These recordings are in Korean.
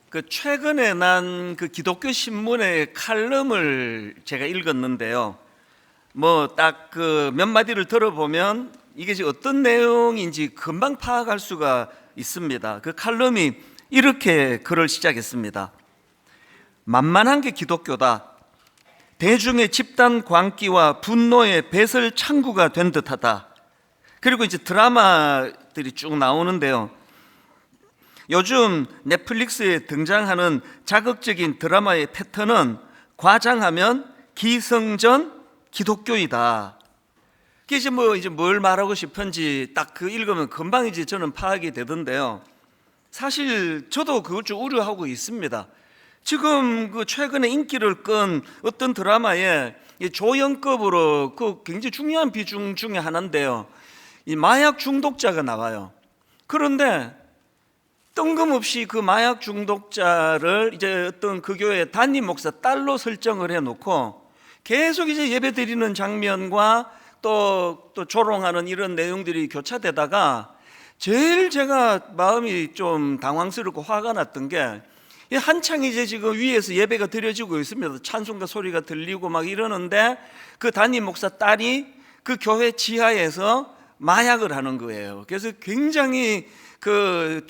그 최근에 난 그 기독교 신문의 칼럼을 제가 읽었는데요. 뭐 딱 그 몇 마디를 들어보면 이게 지금 어떤 내용인지 금방 파악할 수가 있습니다. 그 칼럼이 이렇게 글을 시작했습니다. 만만한 게 기독교다. 대중의 집단 광기와 분노의 배설 창구가 된 듯하다. 그리고 이제 드라마들이 쭉 나오는데요. 요즘 넷플릭스에 등장하는 자극적인 드라마의 패턴은 과장하면 기성전 기독교이다. 이게 이제 뭘 말하고 싶은지 딱 그 읽으면 금방 이제 저는 파악이 되던데요. 사실 저도 그걸 좀 우려하고 있습니다. 지금 그 최근에 인기를 끈 어떤 드라마에 조연급으로 그 굉장히 중요한 비중 중에 하나인데요. 이 마약 중독자가 나와요. 그런데 뜬금없이 그 마약 중독자를 이제 어떤 그 교회 담임 목사 딸로 설정을 해놓고 계속 이제 예배 드리는 장면과 또 조롱하는 이런 내용들이 교차되다가 제일 제가 마음이 좀 당황스럽고 화가 났던 게 한창 이제 지금 위에서 예배가 드려지고 있습니다. 찬송가 소리가 들리고 막 이러는데 그 담임 목사 딸이 그 교회 지하에서 마약을 하는 거예요. 그래서 굉장히 그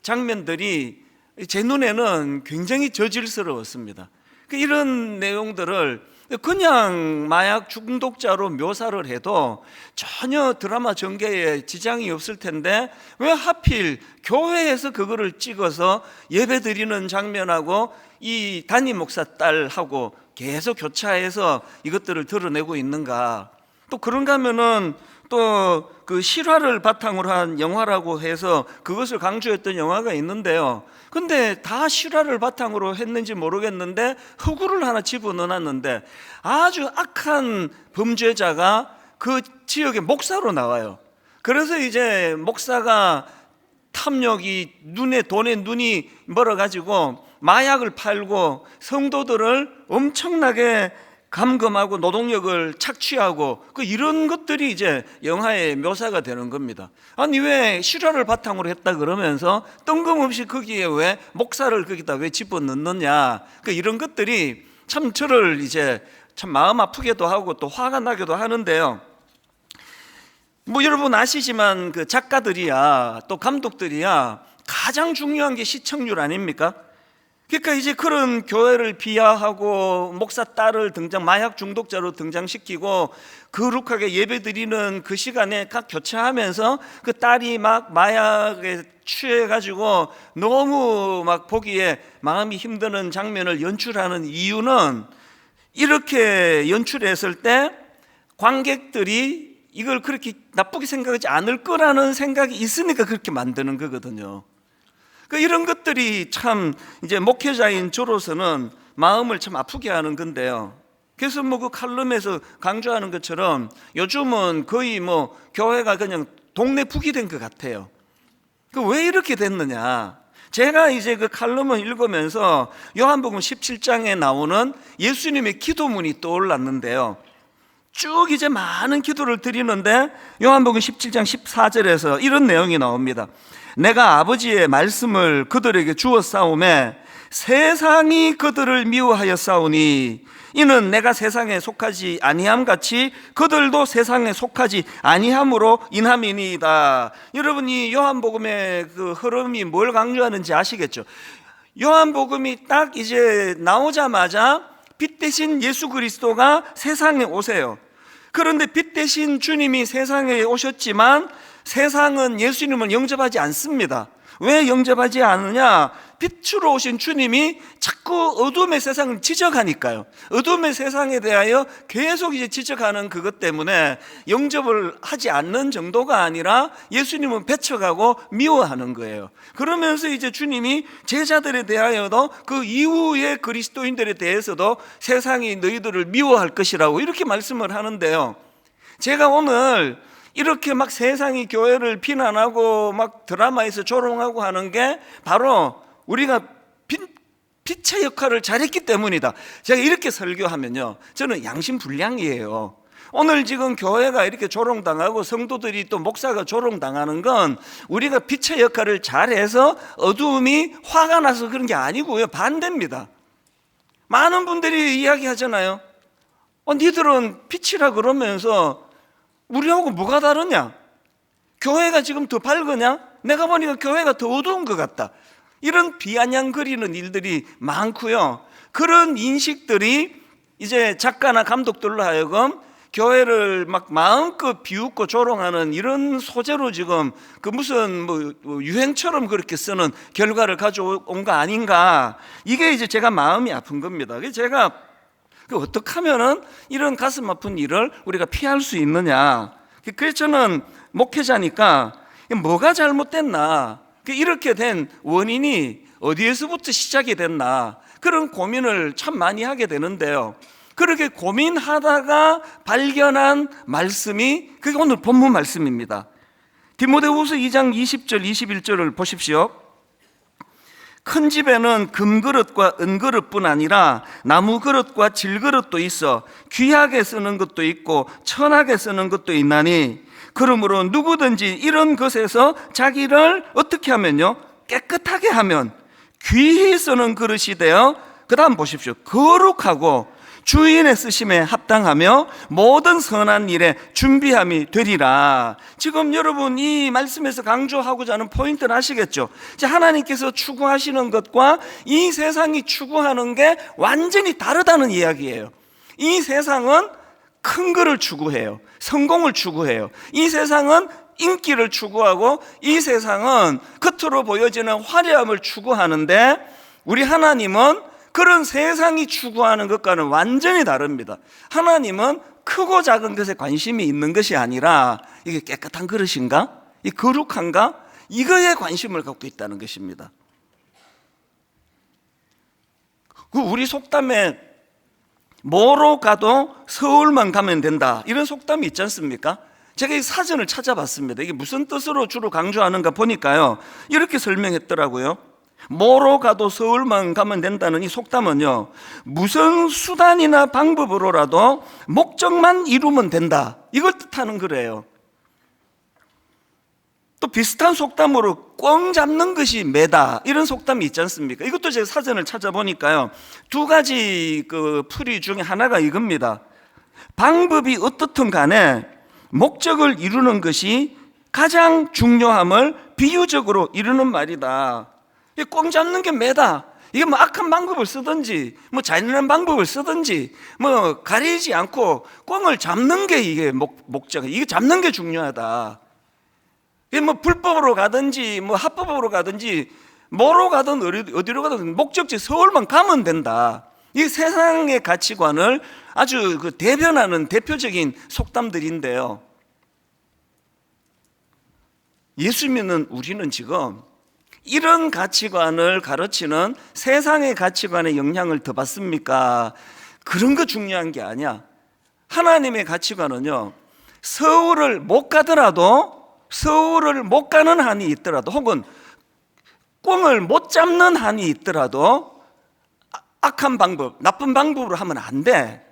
장면들이 제 눈에는 굉장히 저질스러웠습니다. 이런 내용들을 그냥 마약 중독자로 묘사를 해도 전혀 드라마 전개에 지장이 없을 텐데 왜 하필 교회에서 그거를 찍어서 예배 드리는 장면하고 이 담임 목사 딸하고 계속 교차해서 이것들을 드러내고 있는가? 또 그런가 하면은 또 그 실화를 바탕으로 한 영화라고 해서 그것을 강조했던 영화가 있는데요. 근데 다 실화를 바탕으로 했는지 모르겠는데 허구를 하나 집어넣어놨는데 아주 악한 범죄자가 그 지역의 목사로 나와요. 그래서 이제 목사가 탐욕이 돈에 눈이 멀어가지고 마약을 팔고 성도들을 엄청나게 감금하고 노동력을 착취하고 이런 것들이 이제 영화의 묘사가 되는 겁니다. 아니 왜 실화를 바탕으로 했다 그러면서 뜬금없이 거기에 왜 목사를 거기다 왜 집어넣느냐, 이런 것들이 참 저를 이제 참 마음 아프게도 하고 또 화가 나기도 하는데요. 뭐 여러분 아시지만 그 작가들이야 또 감독들이야 가장 중요한 게 시청률 아닙니까? 그러니까 이제 그런 교회를 비하하고 목사 딸을 마약 중독자로 등장시키고 거룩하게 예배드리는 그 시간에 각 교차하면서 그 딸이 막 마약에 취해가지고 너무 막 보기에 마음이 힘드는 장면을 연출하는 이유는 이렇게 연출했을 때 관객들이 이걸 그렇게 나쁘게 생각하지 않을 거라는 생각이 있으니까 그렇게 만드는 거거든요. 이런 것들이 참 이제 목회자인 저로서는 마음을 참 아프게 하는 건데요. 그래서 그 칼럼에서 강조하는 것처럼 요즘은 거의 교회가 그냥 동네 북이 된 것 같아요. 왜 이렇게 됐느냐? 제가 이제 그 칼럼을 읽으면서 요한복음 17장에 나오는 예수님의 기도문이 떠올랐는데요. 쭉 이제 많은 기도를 드리는데 요한복음 17장 14절에서 이런 내용이 나옵니다. 내가 아버지의 말씀을 그들에게 주었사오매 세상이 그들을 미워하였사오니 이는 내가 세상에 속하지 아니함 같이 그들도 세상에 속하지 아니함으로 인함이니이다. 여러분이 요한복음의 그 흐름이 뭘 강조하는지 아시겠죠? 요한복음이 딱 이제 나오자마자 빛 대신 예수 그리스도가 세상에 오세요. 그런데 빛 대신 주님이 세상에 오셨지만 세상은 예수님을 영접하지 않습니다. 왜 영접하지 않느냐? 빛으로 오신 주님이 자꾸 어둠의 세상을 지적하니까요. 어둠의 세상에 대하여 계속 이제 지적하는 그것 때문에 영접을 하지 않는 정도가 아니라 예수님은 배척하고 미워하는 거예요. 그러면서 이제 주님이 제자들에 대하여도 그 이후의 그리스도인들에 대해서도 세상이 너희들을 미워할 것이라고 이렇게 말씀을 하는데요. 제가 오늘 이렇게 막 세상이 교회를 비난하고 막 드라마에서 조롱하고 하는 게 바로 우리가 빛의 역할을 잘했기 때문이다. 제가 이렇게 설교하면요, 저는 양심불량이에요. 오늘 지금 교회가 이렇게 조롱당하고 성도들이 또 목사가 조롱당하는 건 우리가 빛의 역할을 잘해서 어두움이 화가 나서 그런 게 아니고요, 반대입니다. 많은 분들이 이야기하잖아요. 니들은 빛이라 그러면서 우리하고 뭐가 다르냐? 교회가 지금 더 밝으냐? 내가 보니까 교회가 더 어두운 것 같다. 이런 비아냥거리는 일들이 많고요. 그런 인식들이 이제 작가나 감독들로 하여금 교회를 막 마음껏 비웃고 조롱하는 이런 소재로 지금 그 무슨 뭐 유행처럼 그렇게 쓰는 결과를 가져온 거 아닌가. 이게 이제 제가 마음이 아픈 겁니다. 그래서 제가 어떻게 하면은 이런 가슴 아픈 일을 우리가 피할 수 있느냐. 그래서 저는 목회자니까 뭐가 잘못됐나, 이렇게 된 원인이 어디에서부터 시작이 됐나, 그런 고민을 참 많이 하게 되는데요. 그렇게 고민하다가 발견한 말씀이 그게 오늘 본문 말씀입니다. 디모데후서 2장 20절 21절을 보십시오. 큰 집에는 금그릇과 은그릇뿐 아니라 나무그릇과 질그릇도 있어 귀하게 쓰는 것도 있고 천하게 쓰는 것도 있나니, 그러므로 누구든지 이런 것에서 자기를 어떻게 하면요, 깨끗하게 하면 귀히 쓰는 그릇이 되어, 그 다음 보십시오, 거룩하고 주인의 쓰심에 합당하며 모든 선한 일에 준비함이 되리라. 지금 여러분 이 말씀에서 강조하고자 하는 포인트는 아시겠죠? 하나님께서 추구하시는 것과 이 세상이 추구하는 게 완전히 다르다는 이야기예요. 이 세상은 큰 거를 추구해요. 성공을 추구해요. 이 세상은 인기를 추구하고, 이 세상은 겉으로 보여지는 화려함을 추구하는데, 우리 하나님은 그런 세상이 추구하는 것과는 완전히 다릅니다. 하나님은 크고 작은 것에 관심이 있는 것이 아니라 이게 깨끗한 그릇인가? 이 거룩한가? 이거에 관심을 갖고 있다는 것입니다. 우리 속담에 뭐로 가도 서울만 가면 된다, 이런 속담이 있지 않습니까? 제가 이 사전을 찾아봤습니다. 이게 무슨 뜻으로 주로 강조하는가 보니까요, 이렇게 설명했더라고요. 뭐로 가도 서울만 가면 된다는 이 속담은요, 무슨 수단이나 방법으로라도 목적만 이루면 된다, 이걸 뜻하는 거래요. 또 비슷한 속담으로 꽝 잡는 것이 매다, 이런 속담이 있지 않습니까? 이것도 제가 사전을 찾아보니까요, 두 가지 그 풀이 중에 하나가 이겁니다. 방법이 어떻든 간에 목적을 이루는 것이 가장 중요함을 비유적으로 이루는 말이다. 꽝 잡는 게 매다. 이게 뭐 악한 방법을 쓰든지 뭐 잔인한 방법을 쓰든지 뭐 가리지 않고 꽝을 잡는 게 이게 목적, 이게 잡는 게 중요하다. 이게 뭐 불법으로 가든지 뭐 합법으로 가든지 뭐로 가든 어디로 가든 목적지 서울만 가면 된다. 이 세상의 가치관을 아주 그 대변하는 대표적인 속담들인데요. 예수 믿는 우리는 지금 이런 가치관을 가르치는 세상의 가치관에 영향을 더 받습니까? 그런 거 중요한 게 아니야. 하나님의 가치관은요, 서울을 못 가더라도, 서울을 못 가는 한이 있더라도, 혹은 꽝을 못 잡는 한이 있더라도 악한 방법, 나쁜 방법으로 하면 안 돼.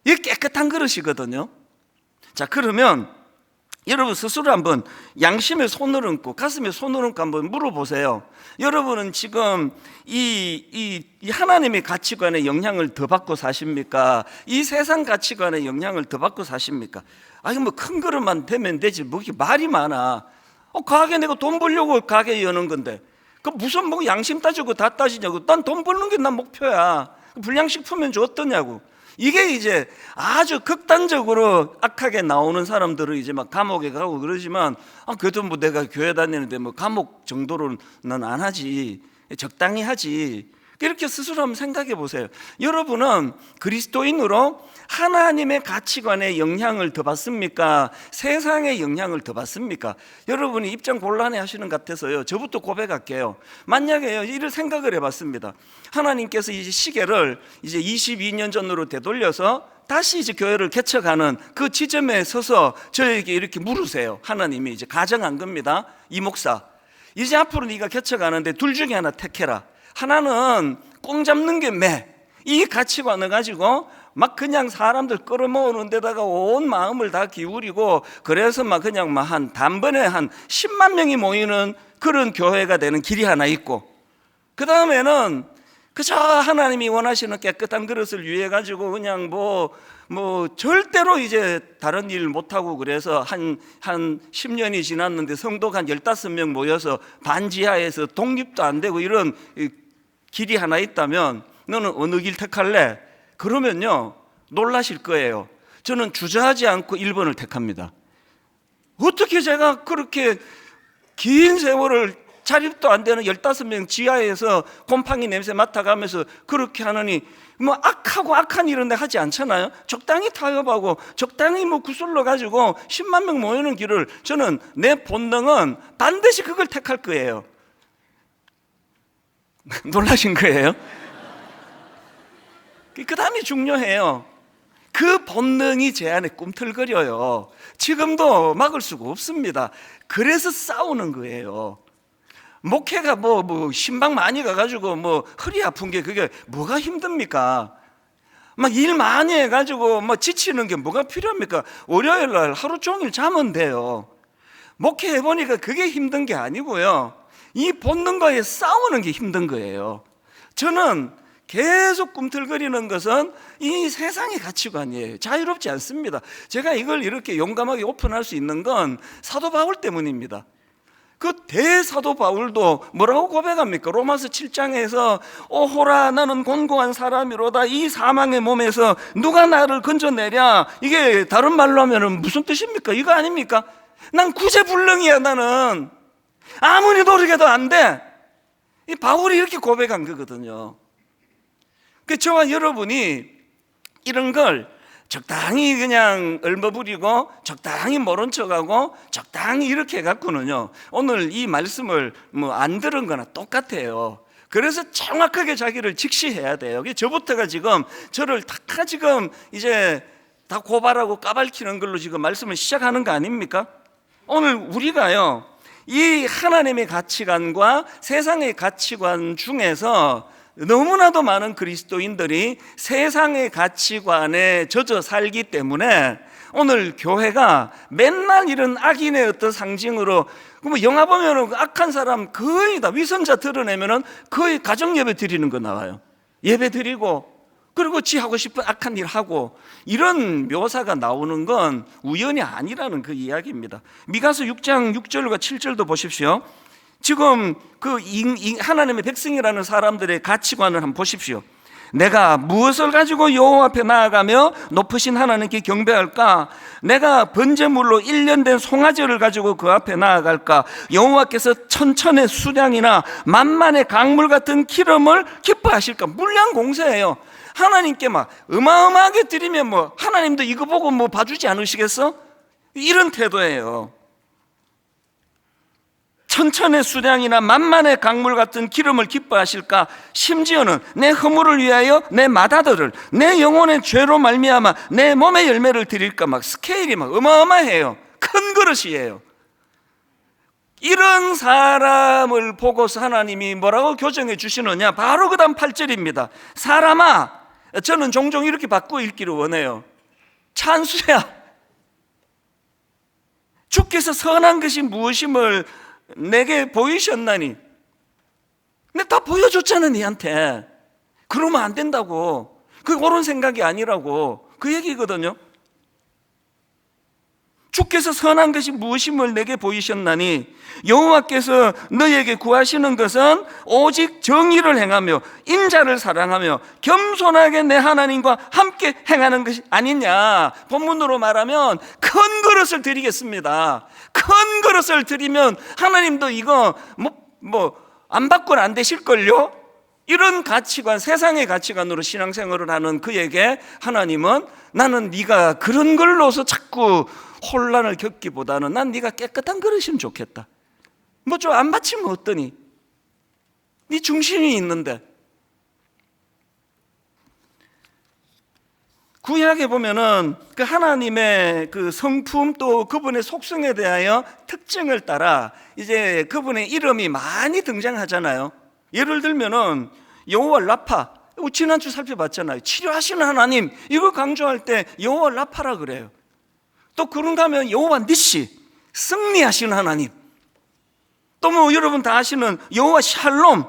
이게 깨끗한 그릇이거든요. 자, 그러면 여러분 스스로 한번 양심에 손을 얹고 가슴에 손을 얹고 한번 물어보세요. 여러분은 지금 이 하나님의 가치관에 영향을 더 받고 사십니까? 이 세상 가치관에 영향을 더 받고 사십니까? 아니 뭐 큰 그릇만 되면 되지 뭐 이렇게 말이 많아. 가게 내가 돈 벌려고 가게 여는 건데 그 무슨 뭐 양심 따지고 다 따지냐고. 난 돈 버는 게 난 목표야. 불량식품은 어떠냐고. 이게 이제 아주 극단적으로 악하게 나오는 사람들은 이제 막 감옥에 가고 그러지만, 그래도 뭐 내가 교회 다니는데 뭐 감옥 정도로는 안 하지, 적당히 하지, 이렇게 스스로 한번 생각해 보세요. 여러분은 그리스도인으로 하나님의 가치관에 영향을 더 받습니까? 세상의 영향을 더 받습니까? 여러분이 입장 곤란해 하시는 것 같아서요, 저부터 고백할게요. 만약에 이런 생각을 해봤습니다. 하나님께서 이제 시계를 이제 22년 전으로 되돌려서 다시 이제 교회를 개척하는 그 지점에 서서 저에게 이렇게 물으세요. 하나님이 이제 가정한 겁니다. 이 목사, 이제 앞으로 네가 개척하는데 둘 중에 하나 택해라. 하나는 꽁 잡는 게 매, 이 가치관을 가지고 막 그냥 사람들 끌어모으는 데다가 온 마음을 다 기울이고, 그래서 막 그냥 막 단번에 한 10만 명이 모이는 그런 교회가 되는 길이 하나 있고, 그 다음에는 그저 하나님이 원하시는 깨끗한 그릇을 위해 가지고 그냥 뭐 절대로 이제 다른 일 못하고, 그래서 한 10년이 지났는데 성도가 한 15명 모여서 반지하에서 독립도 안 되고 이런 길이 하나 있다면 너는 어느 길 택할래? 그러면요, 놀라실 거예요. 저는 주저하지 않고 1번을 택합니다. 어떻게 제가 그렇게 긴 세월을 자립도 안 되는 15명 지하에서 곰팡이 냄새 맡아가면서 그렇게 하느니, 뭐 악하고 악한 일은 하지 않잖아요. 적당히 타협하고 적당히 뭐 구슬러 가지고 10만 명 모이는 길을, 저는 내 본능은 반드시 그걸 택할 거예요. 놀라신 거예요? 그 다음이 중요해요. 그 본능이 제 안에 꿈틀거려요. 지금도 막을 수가 없습니다. 그래서 싸우는 거예요. 목회가 신방 많이 가가지고 허리 아픈 게 그게 뭐가 힘듭니까? 막 일 많이 해가지고 지치는 게 뭐가 필요합니까? 월요일 날 하루 종일 자면 돼요. 목회해보니까 그게 힘든 게 아니고요, 이 본능과의 싸우는 게 힘든 거예요. 저는 계속 꿈틀거리는 것은 이 세상의 가치관이에요. 자유롭지 않습니다. 제가 이걸 이렇게 용감하게 오픈할 수 있는 건 사도 바울 때문입니다. 그 대사도 바울도 뭐라고 고백합니까? 로마서 7장에서 오호라 나는 곤고한 사람이로다, 이 사망의 몸에서 누가 나를 건져내랴. 이게 다른 말로 하면 무슨 뜻입니까? 이거 아닙니까? 난 구제불능이야. 나는 아무리 노력해도 안 돼. 이 바울이 이렇게 고백한 거거든요. 그 저와 여러분이 이런 걸 적당히 그냥 얼버무리고 적당히 모른 척하고 적당히 이렇게 해갖고는요, 오늘 이 말씀을 안 들은 거나 똑같아요. 그래서 정확하게 자기를 직시해야 돼요. 저부터가 지금 저를 다 지금 이제 다 고발하고 까발키는 걸로 지금 말씀을 시작하는 거 아닙니까? 오늘 우리가요, 이 하나님의 가치관과 세상의 가치관 중에서 너무나도 많은 그리스도인들이 세상의 가치관에 젖어 살기 때문에 오늘 교회가 맨날 이런 악인의 어떤 상징으로, 영화 보면 악한 사람 거의 다 위선자 드러내면 거의 가정예배 드리는 거 나와요. 예배 드리고 그리고 지 하고 싶은 악한 일 하고, 이런 묘사가 나오는 건 우연이 아니라는 그 이야기입니다. 미가서 6장 6절과 7절도 보십시오. 지금 그 하나님의 백성이라는 사람들의 가치관을 한번 보십시오. 내가 무엇을 가지고 여호와 앞에 나아가며 높으신 하나님께 경배할까? 내가 번제물로 1년 된 송아지를 가지고 그 앞에 나아갈까? 여호와께서 천천의 수량이나 만만의 강물 같은 기름을 기뻐하실까? 물량 공세예요. 하나님께 막 어마어마하게 드리면 하나님도 이거 보고 봐주지 않으시겠어? 이런 태도예요. 천천의 수량이나 만만의 강물 같은 기름을 기뻐하실까? 심지어는 내 허물을 위하여 내 맏아들을, 내 영혼의 죄로 말미암아 내 몸의 열매를 드릴까? 막 스케일이 어마어마해요. 큰 그릇이에요. 이런 사람을 보고서 하나님이 뭐라고 교정해 주시느냐? 바로 그 다음 8절입니다. 사람아, 저는 종종 이렇게 바꾸어 읽기를 원해요. 찬수야, 주께서 선한 것이 무엇임을 내게 보이셨나니? 내가 다 보여줬잖아 니한테. 그러면 안 된다고. 그게 옳은 생각이 아니라고 그 얘기거든요. 주께서 선한 것이 무엇임을 내게 보이셨나니 여호와께서 너에게 구하시는 것은 오직 정의를 행하며 인자를 사랑하며 겸손하게 내 하나님과 함께 행하는 것이 아니냐. 본문으로 말하면 큰 그릇을 드리겠습니다. 큰 그릇을 드리면 하나님도 이거 안 받고는 안 되실걸요? 이런 가치관, 세상의 가치관으로 신앙생활을 하는 그에게 하나님은, 나는 네가 그런 걸로서 자꾸 혼란을 겪기보다는 난 네가 깨끗한 그릇이면 좋겠다. 좀 안 바치면 어떠니? 네 중심이 있는데. 구약에 보면은 그 하나님의 그 성품 또 그분의 속성에 대하여 특징을 따라 이제 그분의 이름이 많이 등장하잖아요. 예를 들면은 여호와 라파, 지난주 살펴봤잖아요. 치료하시는 하나님, 이걸 강조할 때 여호와 라파라 그래요. 또 그런가 하면 여호와 니시, 승리하시는 하나님. 또 뭐 여러분 다 아시는 여호와 샬롬,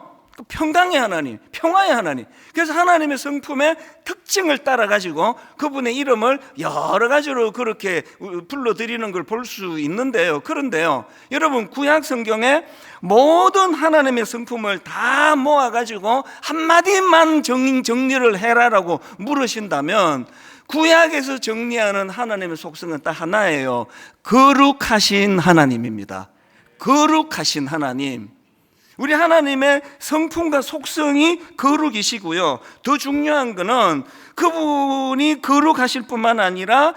평강의 하나님, 평화의 하나님. 그래서 하나님의 성품의 특징을 따라 가지고 그분의 이름을 여러 가지로 그렇게 불러드리는 걸 볼 수 있는데요. 그런데요, 여러분 구약 성경에 모든 하나님의 성품을 다 모아 가지고 한마디만 정리를 해라라고 물으신다면 구약에서 정리하는 하나님의 속성은 딱 하나예요. 거룩하신 하나님입니다. 거룩하신 하나님. 우리 하나님의 성품과 속성이 거룩이시고요, 더 중요한 것은 그분이 거룩하실 뿐만 아니라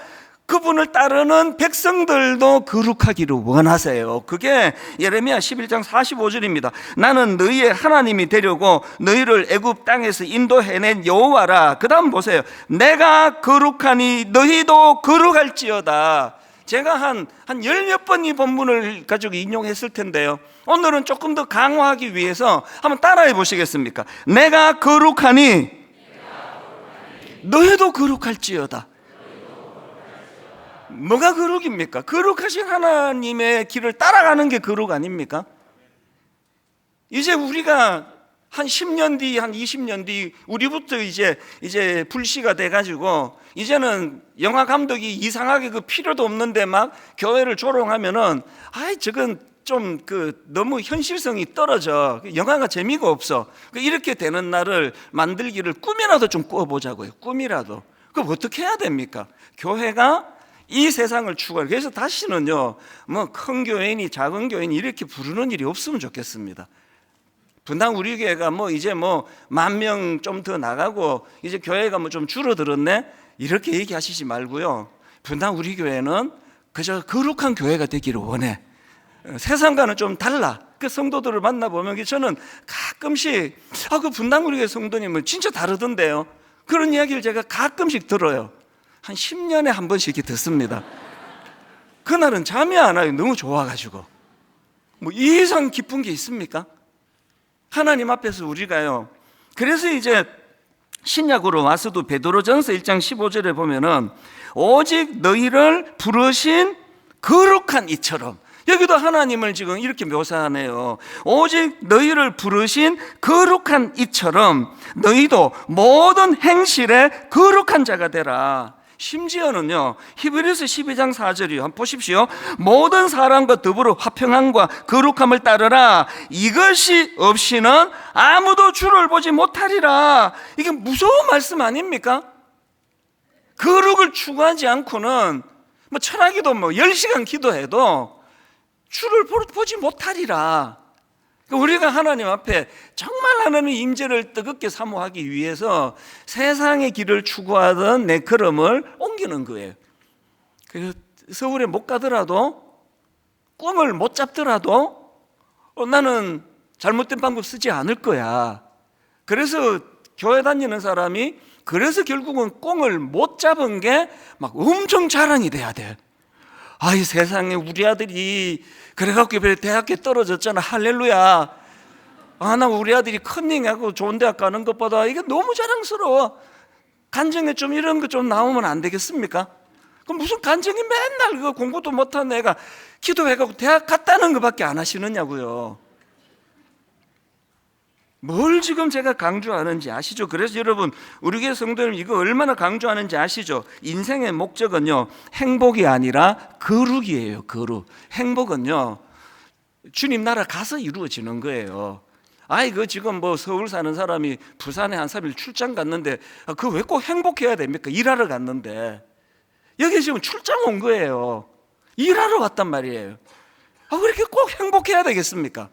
그분을 따르는 백성들도 거룩하기를 원하세요. 그게 예레미야 11장 45절입니다. 나는 너희의 하나님이 되려고 너희를 애굽 땅에서 인도해낸 여호와라. 그 다음 보세요. 내가 거룩하니 너희도 거룩할지어다. 제가 한 열 몇 번 이 본문을 가지고 인용했을 텐데요, 오늘은 조금 더 강화하기 위해서 한번 따라해 보시겠습니까? 내가 거룩하니 너희도 거룩할지어다. 뭐가 거룩입니까? 거룩하신 하나님의 길을 따라가는 게 거룩 아닙니까? 이제 우리가 한 10년 뒤, 한 20년 뒤 우리부터 이제 불씨가 돼가지고 이제는 영화 감독이 이상하게 그 필요도 없는데 막 교회를 조롱하면은 아이 저건 좀 너무 현실성이 떨어져, 영화가 재미가 없어, 이렇게 되는 날을 만들기를 꿈이라도 좀 꿔보자고요. 꿈이라도. 그럼 어떻게 해야 됩니까? 교회가 이 세상을 추구하고, 그래서 다시는요 뭐 큰 교회니 작은 교회니 이렇게 부르는 일이 없으면 좋겠습니다. 분당 우리 교회가 뭐 이제 뭐 10,000명 좀 더 나가고 이제 교회가 뭐 좀 줄어들었네, 이렇게 얘기하시지 말고요, 분당 우리 교회는 그저 거룩한 교회가 되기를 원해. 세상과는 좀 달라. 그 성도들을 만나보면 저는 가끔씩 그 분당 우리 교회 성도님은 진짜 다르던데요, 그런 이야기를 제가 가끔씩 들어요. 한 10년에 한 번씩 이렇게 듣습니다. 그날은 잠이 안 와요. 너무 좋아가지고. 뭐 이 이상 기쁜 게 있습니까? 하나님 앞에서 우리가요, 그래서 이제 신약으로 와서도 베드로전서 1장 15절에 보면은 오직 너희를 부르신 거룩한 이처럼, 여기도 하나님을 지금 이렇게 묘사하네요. 오직 너희를 부르신 거룩한 이처럼 너희도 모든 행실에 거룩한 자가 되라. 심지어는요 히브리서 12장 4절이요, 한번 보십시오. 모든 사람과 더불어 화평함과 거룩함을 따르라. 이것이 없이는 아무도 주를 보지 못하리라. 이게 무서운 말씀 아닙니까? 거룩을 추구하지 않고는 뭐 철학기도 뭐 10시간 기도해도 주를 보지 못하리라. 우리가 하나님 앞에 정말 하나님의 임재를 뜨겁게 사모하기 위해서 세상의 길을 추구하던 내 걸음을 옮기는 거예요. 그래서 서울에 못 가더라도, 꿈을 못 잡더라도 나는 잘못된 방법 쓰지 않을 거야. 그래서 교회 다니는 사람이 그래서 결국은 꿈을 못 잡은 게 막 엄청 자랑이 돼야 돼. 이 세상에 우리 아들이 그래갖고 대학교 떨어졌잖아, 할렐루야. 나 우리 아들이 컨닝하고 좋은 대학 가는 것보다 이게 너무 자랑스러워. 간증에 좀 이런 거 좀 나오면 안 되겠습니까? 그럼 무슨 간증이 맨날 그거 공부도 못한 애가 기도해갖고 대학 갔다는 것밖에 안 하시느냐고요. 뭘 지금 제가 강조하는지 아시죠? 그래서 여러분 우리 교회 성도님 이거 얼마나 강조하는지 아시죠? 인생의 목적은요 행복이 아니라 거룩이에요. 거룩. 행복은요 주님 나라 가서 이루어지는 거예요. 그 지금 뭐 서울 사는 사람이 부산에 한 3일 출장 갔는데 그 왜 꼭 행복해야 됩니까? 일하러 갔는데. 여기 지금 출장 온 거예요. 일하러 왔단 말이에요. 왜 이렇게 꼭 행복해야 되겠습니까?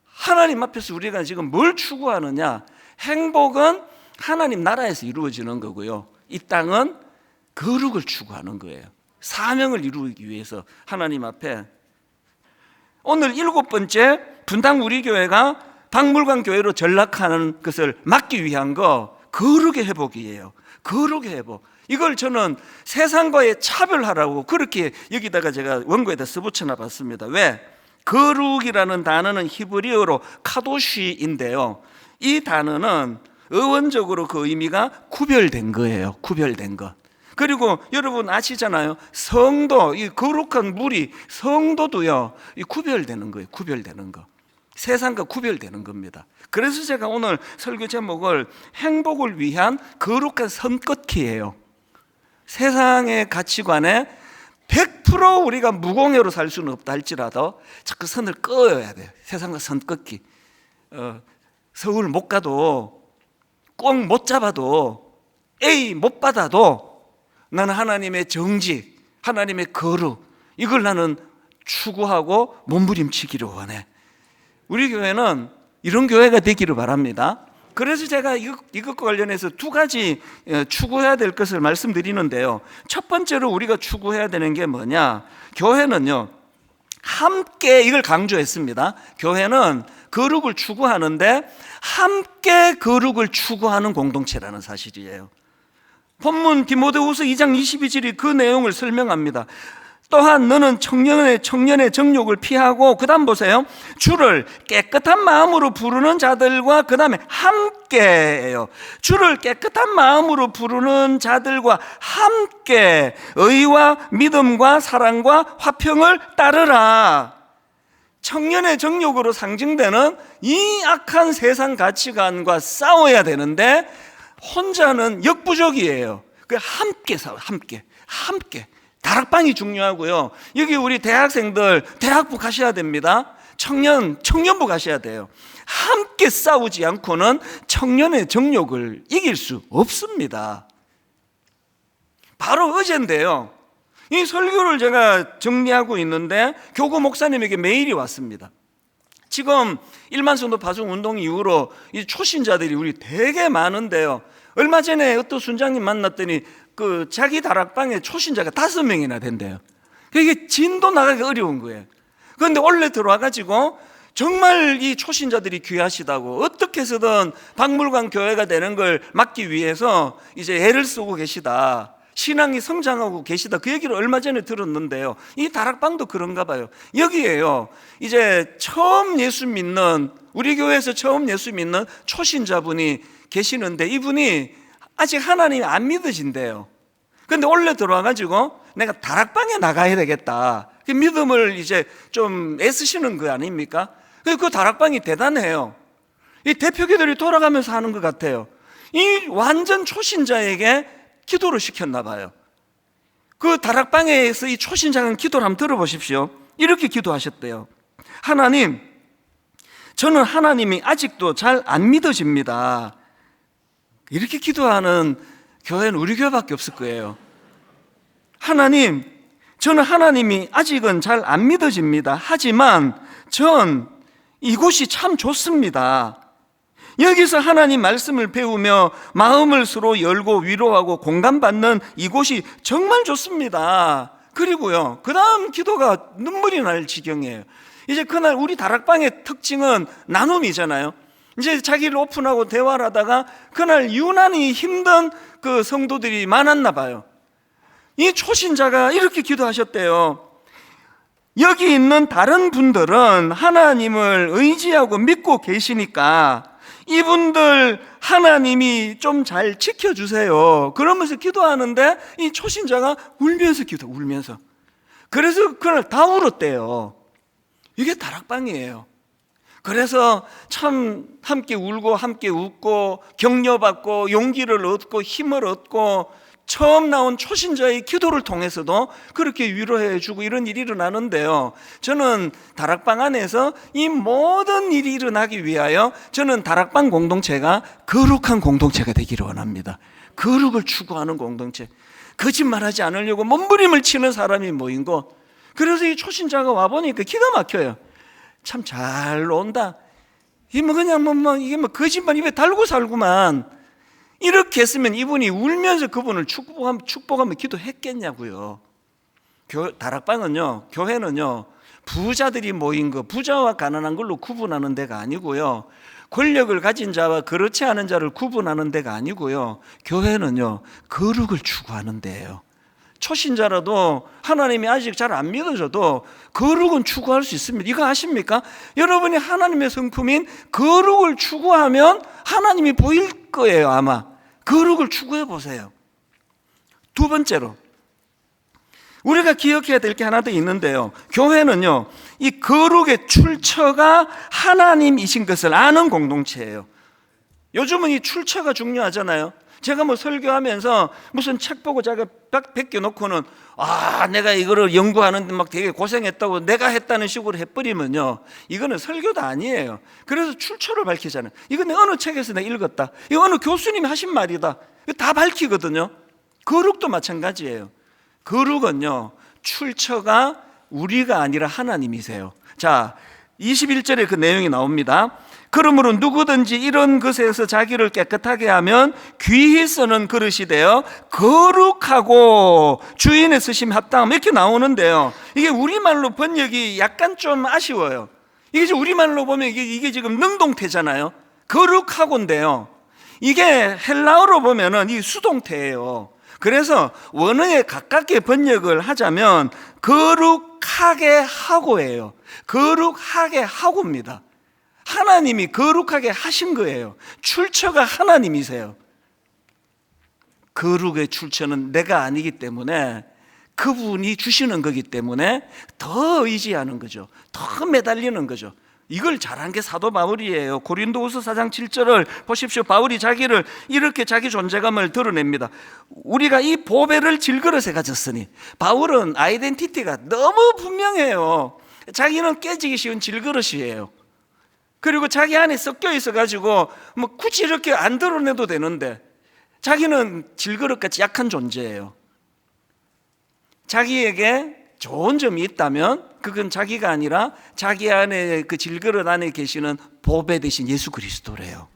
하나님 앞에서 우리가 지금 뭘 추구하느냐? 행복은 하나님 나라에서 이루어지는 거고요, 이 땅은 거룩을 추구하는 거예요. 사명을 이루기 위해서 하나님 앞에. 오늘 7번째, 분당 우리 교회가 박물관 교회로 전락하는 것을 막기 위한 거, 거룩의 회복이에요. 거룩의 회복. 이걸 저는 세상과의 차별하라고 그렇게 여기다가 제가 원고에다 써붙여 놨습니다. 왜? 거룩이라는 단어는 히브리어로 카도시인데요, 이 단어는 어원적으로 그 의미가 구별된 거예요. 구별된 것. 그리고 여러분 아시잖아요. 성도, 이 거룩한 물이 성도도요, 이 구별되는 거예요. 구별되는 거. 세상과 구별되는 겁니다. 그래서 제가 오늘 설교 제목을 행복을 위한 거룩한 선긋기예요. 세상의 가치관에 100% 우리가 무공해로 살 수는 없다 할지라도 자꾸 선을 그어야 돼요. 세상과 선긋기. 서울 못 가도, 꼭 못 잡아도, A 못 받아도 나는 하나님의 정직, 하나님의 거룩, 이걸 나는 추구하고 몸부림치기를 원해. 우리 교회는 이런 교회가 되기를 바랍니다. 그래서 제가 이것과 관련해서 두 가지 추구해야 될 것을 말씀드리는데요. 첫 번째로 우리가 추구해야 되는 게 뭐냐? 교회는요, 함께, 이걸 강조했습니다. 교회는 거룩을 추구하는데 함께 거룩을 추구하는 공동체라는 사실이에요. 본문 디모데후서 2장 22절이 그 내용을 설명합니다. 또한 너는 청년의 정욕을 피하고, 그 다음 보세요. 주를 깨끗한 마음으로 부르는 자들과, 그 다음에 함께예요. 주를 깨끗한 마음으로 부르는 자들과 함께 의와 믿음과 사랑과 화평을 따르라. 청년의 정욕으로 상징되는 이 악한 세상 가치관과 싸워야 되는데 혼자는 역부족이에요. 함께 싸워, 함께. 다락방이 중요하고요. 여기 우리 대학생들 대학부 가셔야 됩니다. 청년부 가셔야 돼요. 함께 싸우지 않고는 청년의 정욕을 이길 수 없습니다. 바로 어제인데요, 이 설교를 제가 정리하고 있는데 교구 목사님에게 메일이 왔습니다. 지금 1만 성도 파송 운동 이후로 이 초신자들이 우리 되게 많은데요, 얼마 전에 어떤 순장님 만났더니 그 자기 다락방에 초신자가 5명이나 된대요. 이게 진도 나가기 어려운 거예요. 그런데 원래 들어와가지고 정말 이 초신자들이 귀하시다고 어떻게 해서든 박물관 교회가 되는 걸 막기 위해서 이제 애를 쓰고 계시다, 신앙이 성장하고 계시다, 그 얘기를 얼마 전에 들었는데요. 이 다락방도 그런가 봐요. 여기에요, 이제 처음 예수 믿는, 우리 교회에서 처음 예수 믿는 초신자분이 계시는데 이분이 아직 하나님 안 믿으신대요. 그런데 원래 들어와가지고 내가 다락방에 나가야 되겠다, 그 믿음을 이제 좀 애쓰시는 거 아닙니까? 그 다락방이 대단해요. 이 대표교들이 돌아가면서 하는 것 같아요. 이 완전 초신자에게 기도를 시켰나 봐요. 그 다락방에서 이 초신자가 기도를 한번 들어보십시오. 이렇게 기도하셨대요. 하나님, 저는 하나님이 아직도 잘 안 믿어집니다. 이렇게 기도하는 교회는 우리 교회밖에 없을 거예요. 하나님, 저는 하나님이 아직은 잘 안 믿어집니다. 하지만 전 이곳이 참 좋습니다. 여기서 하나님 말씀을 배우며 마음을 서로 열고 위로하고 공감받는 이곳이 정말 좋습니다. 그리고요, 그 다음 기도가 눈물이 날 지경이에요. 이제 그날 우리 다락방의 특징은 나눔이잖아요. 이제 자기를 오픈하고 대화를 하다가 그날 유난히 힘든 그 성도들이 많았나 봐요. 이 초신자가 이렇게 기도하셨대요. 여기 있는 다른 분들은 하나님을 의지하고 믿고 계시니까 이분들 하나님이 좀 잘 지켜주세요. 그러면서 기도하는데 이 초신자가 울면서 울면서. 그래서 그날 다 울었대요. 이게 다락방이에요. 그래서 참 함께 울고 함께 웃고 격려받고 용기를 얻고 힘을 얻고 처음 나온 초신자의 기도를 통해서도 그렇게 위로해 주고 이런 일이 일어나는데요, 저는 다락방 안에서 이 모든 일이 일어나기 위하여 저는 다락방 공동체가 거룩한 공동체가 되기를 원합니다. 거룩을 추구하는 공동체, 거짓말하지 않으려고 몸부림을 치는 사람이 모인 곳. 그래서 이 초신자가 와보니까 기가 막혀요. 참 잘 논다. 이게 뭐 그냥 이게 뭐 거짓말 입에 달고 살구만. 이렇게 했으면 이분이 울면서 그분을 축복하며 기도했겠냐고요. 다락방은요, 교회는요, 부자들이 모인 거, 부자와 가난한 걸로 구분하는 데가 아니고요, 권력을 가진 자와 그렇지 않은 자를 구분하는 데가 아니고요, 교회는요, 거룩을 추구하는 데예요. 초신자라도 하나님이 아직 잘 안 믿어져도 거룩은 추구할 수 있습니다. 이거 아십니까? 여러분이 하나님의 성품인 거룩을 추구하면 하나님이 보일 거예요. 아마 거룩을 추구해 보세요. 두 번째로 우리가 기억해야 될 게 하나 더 있는데요, 교회는요 이 거룩의 출처가 하나님이신 것을 아는 공동체예요. 요즘은 이 출처가 중요하잖아요. 제가 뭐 설교하면서 무슨 책 보고 제가 베껴놓고는 내가 이거를 연구하는데 막 되게 고생했다고 내가 했다는 식으로 해버리면요, 이거는 설교도 아니에요. 그래서 출처를 밝히잖아요. 이건 어느 책에서 내가 읽었다, 이거 어느 교수님이 하신 말이다, 이거 다 밝히거든요. 거룩도 마찬가지예요. 거룩은요 출처가 우리가 아니라 하나님이세요. 자, 21절에 그 내용이 나옵니다. 그러므로 누구든지 이런 것에서 자기를 깨끗하게 하면 귀히 쓰는 그릇이 되어 거룩하고 주인의 쓰심 합당함, 이렇게 나오는데요, 이게 우리말로 번역이 약간 좀 아쉬워요. 이게 지금 우리말로 보면 이게 지금 능동태잖아요. 거룩하고인데요, 이게 헬라어로 보면은 이 수동태예요. 그래서 원어에 가깝게 번역을 하자면 거룩하게 하고예요. 거룩하게 하고입니다. 하나님이 거룩하게 하신 거예요. 출처가 하나님이세요. 거룩의 출처는 내가 아니기 때문에, 그분이 주시는 거기 때문에 더 의지하는 거죠. 더 매달리는 거죠. 이걸 잘한 게 사도 바울이에요. 고린도후서 4장 7절을 보십시오. 바울이 자기를 이렇게 자기 존재감을 드러냅니다. 우리가 이 보배를 질그릇에 가졌으니, 바울은 아이덴티티가 너무 분명해요. 자기는 깨지기 쉬운 질그릇이에요. 그리고 자기 안에 섞여 있어가지고 뭐 굳이 이렇게 안 드러내도 되는데 자기는 질그릇같이 약한 존재예요. 자기에게 좋은 점이 있다면 그건 자기가 아니라 자기 안에 그 질그릇 안에 계시는 보배 되신 예수 그리스도래요.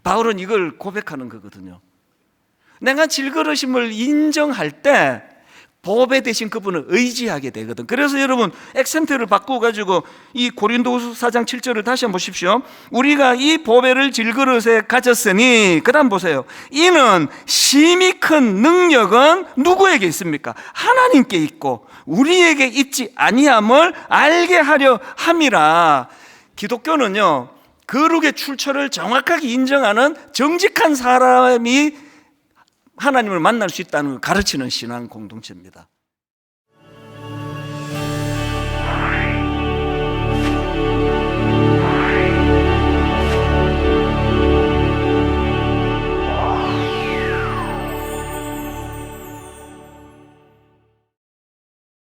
바울은 이걸 고백하는 거거든요. 내가 질그릇임을 인정할 때 보배 되신 그분을 의지하게 되거든. 그래서 여러분 액센트를 바꾸어가지고 이 고린도후서 4장 7절을 다시 한번 보십시오. 우리가 이 보배를 질그릇에 가졌으니, 그 다음 보세요. 이는 심히 큰 능력은 누구에게 있습니까? 하나님께 있고 우리에게 있지 아니함을 알게 하려 함이라. 기독교는요 거룩의 출처를 정확하게 인정하는 정직한 사람이 하나님을 만날 수 있다는 걸 가르치는 신앙 공동체입니다.